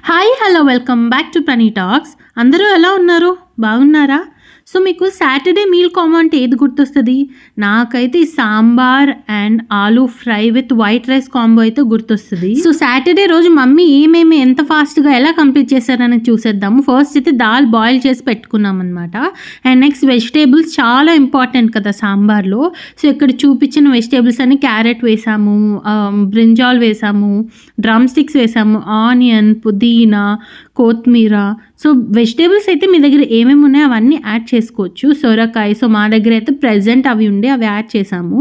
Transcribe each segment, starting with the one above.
Hi hello welcome back to ప్రణీ talks. అందరూ ఎలా ఉన్నారు? బాగున్నారా? సో మీకు సాటర్డే మీల్ కాంబో అంటే ఏది గుర్తొస్తుంది? నాకైతే ఈ sambar and aloo fry with white rice combo అయితే గుర్తొస్తుంది. సో సాటర్డే రోజు మమ్మీ ఏమేమి ఎంత ఫాస్ట్గా ఎలా కంప్లీట్ చేశారని చూసేద్దాము. ఫస్ట్ అయితే దాల్ బాయిల్ చేసి పెట్టుకున్నాం అనమాట. అండ్ నెక్స్ట్ వెజిటేబుల్స్ చాలా ఇంపార్టెంట్ కదా సాంబార్లో. సో ఇక్కడ చూపించిన వెజిటేబుల్స్ అన్ని క్యారెట్ వేసాము, బ్రింజాల్ వేసాము, డ్రమ్ స్టిక్స్ వేసాము, ఆనియన్, పుదీనా, కొత్తిమీర. సో వెజిటేబుల్స్ అయితే మీ దగ్గర ఏమేమి ఉన్నాయో అవన్నీ యాడ్ చేసుకోవచ్చు. సొరకాయ, సో మా దగ్గర అయితే ప్రెజెంట్ అవి ఉండే అవి యాడ్ చేసాము.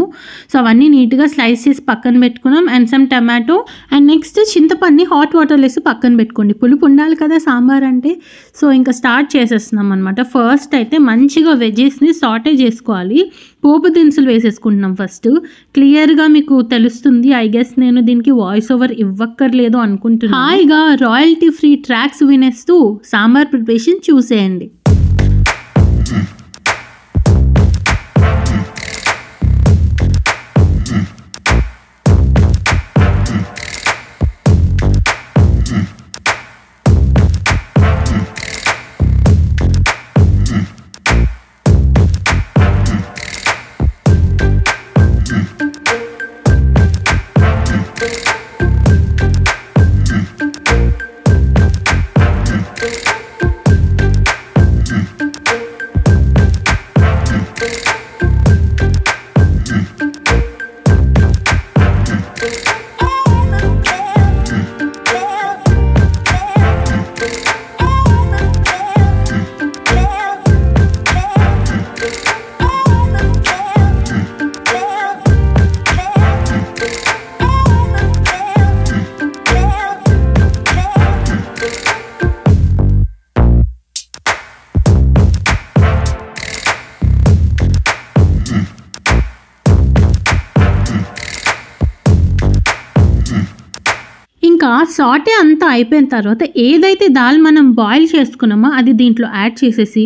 సో అవన్నీ నీట్గా స్లైస్ చేసి పక్కన పెట్టుకున్నాం. And some tomato and next చింతపండుని హాట్ వాటర్ వేసి పక్కన పెట్టుకోండి. పులుపు ఉండాలి కదా సాంబార్ అంటే. సో ఇంకా స్టార్ట్ చేసేస్తున్నాం అనమాట. ఫస్ట్ అయితే మంచిగా వెజెస్ని సాటే చేసుకోవాలి. పోపు దినుసులు వేసేసుకుంటున్నాం ఫస్ట్. క్లియర్గా మీకు తెలుస్తుంది. ఐ గెస్ నేను దీనికి వాయిస్ ఓవర్ ఇవ్వక్కర్లేదు అనుకుంటున్నాను. హాయిగా రాయల్టీ ఫ్రీ ట్రాక్స్ వినేస్తూ సాంబార్ ప్రిపరేషన్ చూసేయండి. ఇంకా సాటే అంతా అయిపోయిన తర్వాత ఏదైతే దాల్ మనం బాయిల్ చేసుకున్నామో అది దీంట్లో యాడ్ చేసేసి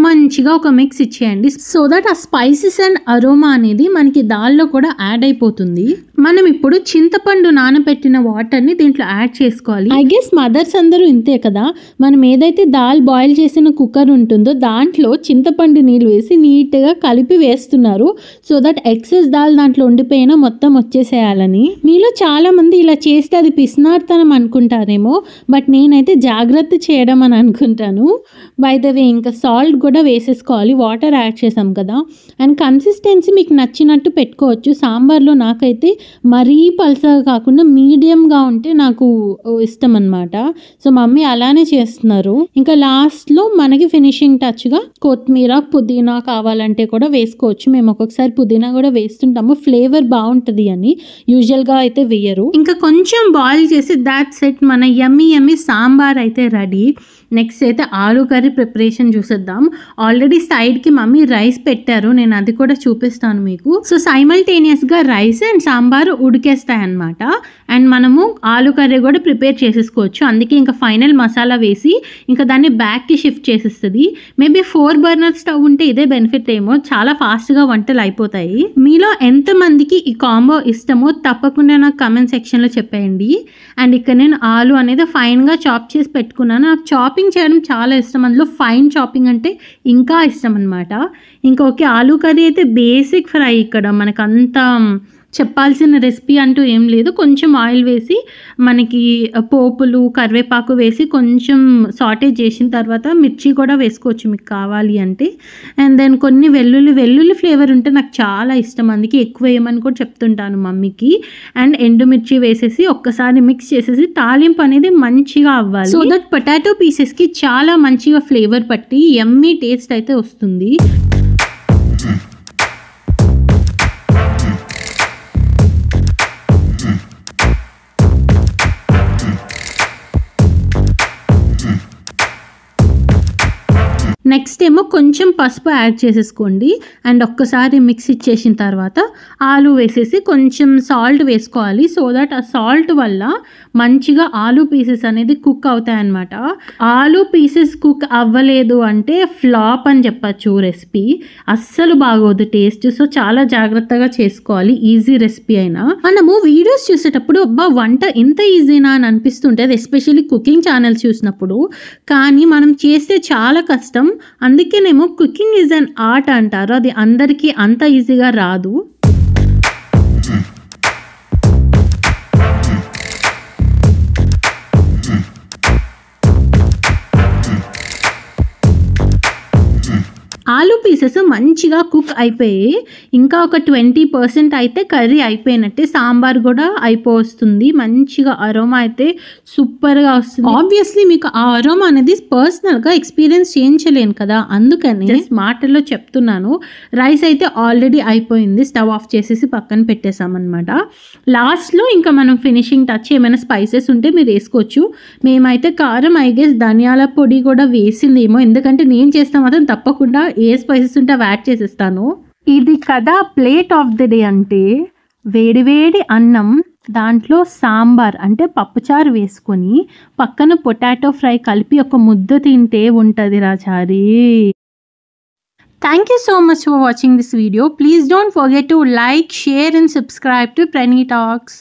మంచిగా ఒక మిక్స్ ఇచ్చేయండి. సో దట్ ఆ స్పైసెస్ అండ్ అరోమా అనేది మనకి దాల్లో కూడా యాడ్ అయిపోతుంది. మనం ఇప్పుడు చింతపండు నానబెట్టిన వాటర్ని దీంట్లో యాడ్ చేసుకోవాలి. ఐ గెస్ మదర్స్ అందరూ ఇంతే కదా. మనం ఏదైతే దాల్ బాయిల్ చేసిన కుక్కర్ ఉంటుందో దాంట్లో చింతపండు నీళ్ళు వేసి నీట్గా కలిపి వేస్తున్నారు. సో దట్ ఎక్సెస్ దాల్ దాంట్లో ఉండిపోయినా మొత్తం వచ్చేసేయాలని. మీలో చాలా మంది ఇలా చేస్తే అది పిసినార్తనం అనుకుంటారేమో, బట్ నేనైతే జాగ్రత్త చేయడం అని అనుకుంటాను. బై ద వే ఇంకా సాల్ట్ కూడా వేసేసుకోవాలి. వాటర్ యాడ్ చేసాం కదా. అండ్ కన్సిస్టెన్సీ మీకు నచ్చినట్టు పెట్టుకోవచ్చు. సాంబార్లో నాకైతే మరీ పల్సగా కాకుండా మీడియంగా ఉంటే నాకు ఇష్టం అనమాట. సో మమ్మీ అలానే చేస్తున్నారు. ఇంకా లాస్ట్లో మనకి ఫినిషింగ్ టచ్గా కొత్తిమీర, పుదీనా కావాలంటే కూడా వేసుకోవచ్చు. మేము ఒక్కొక్కసారి పుదీనా కూడా వేస్తుంటాము, ఫ్లేవర్ బాగుంటుంది అని. యూజువల్గా అయితే వేయరు. ఇంకా కొంచెం బాయిల్ చేసి దాట్ సెట్ మన యమ్మీ యమ్మీ సాంబార్ అయితే రెడీ. నెక్స్ట్ అయితే ఆలూ కర్రీ ప్రిపరేషన్ చూసేద్దాం. ఆల్రెడీ సైడ్కి మమ్మీ రైస్ పెట్టారు, నేను అది కూడా చూపిస్తాను మీకు. సో సైమల్టేనియస్గా రైస్ అండ్ సాంబార్ ఉడికేస్తాయి అన్నమాట. అండ్ మనము ఆలూ కర్రీ కూడా ప్రిపేర్ చేసేసుకోవచ్చు. అందుకే ఇంకా ఫైనల్ మసాలా వేసి ఇంకా దాన్ని బ్యాక్కి షిఫ్ట్ చేసేస్తుంది. మేబీ 4 బర్నర్ స్టవ్ ఉంటే ఇదే బెనిఫిట్ ఏమో, చాలా ఫాస్ట్గా వంటలు అయిపోతాయి. మీలో ఎంతమందికి ఈ కాంబో ఇష్టమో తప్పకుండా నాకు కమెంట్ సెక్షన్లో చెప్పేయండి. అండ్ ఇక్కడ నేను ఆలు అనేది ఫైన్గా చాప్ చేసి పెట్టుకున్నాను. నాకు చాపింగ్ చేయడం చాలా ఇష్టం, అందులో ఫైన్ చాపింగ్ అంటే ఇంకా ఇష్టం అనమాట. ఇంకా ఓకే, ఆలూ కర్రీ అయితే బేసిక్ ఫ్రై. ఇక్కడ మనకు అంత చెప్పాల్సిన రెసిపీ అంటూ ఏం లేదు. కొంచెం ఆయిల్ వేసి మనకి పోపులు, కరివేపాకు వేసి కొంచెం సాటే చేసిన తర్వాత మిర్చి కూడా వేసుకోవచ్చు మీకు కావాలి అంటే. అండ్ దెన్ కొన్ని వెల్లుల్లి ఫ్లేవర్ ఉంటే నాకు చాలా ఇష్టం, అందుకే ఎక్కువ వేయమని కూడా చెప్తుంటాను మమ్మీకి. అండ్ ఎండుమిర్చి వేసేసి ఒక్కసారి మిక్స్ చేసేసి తాలింపు అనేది మంచిగా అవ్వాలి. సో దట్ పొటాటో పీసెస్కి చాలా మంచిగా ఫ్లేవర్ పట్టి యమ్మీ టేస్ట్ అయితే వస్తుంది. నెక్స్ట్ ఏమో కొంచెం పసుపు యాడ్ చేసేసుకోండి అండ్ ఒక్కసారి మిక్స్ ఇచ్చేసిన తర్వాత ఆలు వేసేసి కొంచెం సాల్ట్ వేసుకోవాలి. సో దట్ ఆ సాల్ట్ వల్ల మంచిగా ఆలు పీసెస్ అనేది కుక్ అవుతాయి అన్నమాట. ఆలు పీసెస్ కుక్ అవ్వలేదు అంటే ఫ్లాప్ అని చెప్పచ్చు రెసిపీ. అస్సలు బాగోదు టేస్ట్. సో చాలా జాగ్రత్తగా చేసుకోవాలి ఈజీ రెసిపీ అయినా. మనము వీడియోస్ చూసేటప్పుడు అబ్బా వంట ఇంత ఈజీనా అని అనిపిస్తుంటుంది, ఎస్పెషల్లీ కుకింగ్ ఛానల్స్ చూసినప్పుడు. కానీ మనం చేస్తే చాలా కష్టం. అందుకేనేమో కుకింగ్ ఈజ్ అన్ ఆర్ట్ అంటారు. అది అందరికీ అంత ఈజీగా రాదు. ఆలు పీసెస్ మంచిగా కుక్ అయిపోయి ఇంకా ఒక 20% అయితే కర్రీ అయిపోయినట్టే. సాంబార్ కూడా అయిపోతుంది. మంచిగా అరోమా అయితే సూపర్గా వస్తుంది. ఆబ్వియస్లీ మీకు ఆ అరోమా అనేది పర్సనల్గా ఎక్స్పీరియన్స్ చేయించలేను కదా, అందుకని జస్ట్ మాటల్లో చెప్తున్నాను. రైస్ అయితే ఆల్రెడీ అయిపోయింది. స్టవ్ ఆఫ్ చేసేసి పక్కన పెట్టేసామన్నమాట. లాస్ట్లో ఇంకా మనం ఫినిషింగ్ టచ్ ఏమైనా స్పైసెస్ ఉంటే మీరు వేసుకోవచ్చు. మేమైతే కారం ఐ గెస్ ధనియాల పొడి కూడా వేసిందేమో, ఎందుకంటే నేను చేస్తాం మాత్రం తప్పకుండా ఏ స్పైసెస్ ఉంటే అవి యాడ్ చేసేస్తాను. ఇది కదా ప్లేట్ ఆఫ్ ది డే అంటే వేడివేడి అన్నం, దాంట్లో సాంబార్ అంటే పప్పుచారు వేసుకొని పక్కన పొటాటో ఫ్రై కలిపి ఒక ముద్ద తింటే ఉంటుంది రాచారి. Thank you so much for watching this video. Please don't forget to like, share and subscribe to Pranny Talks.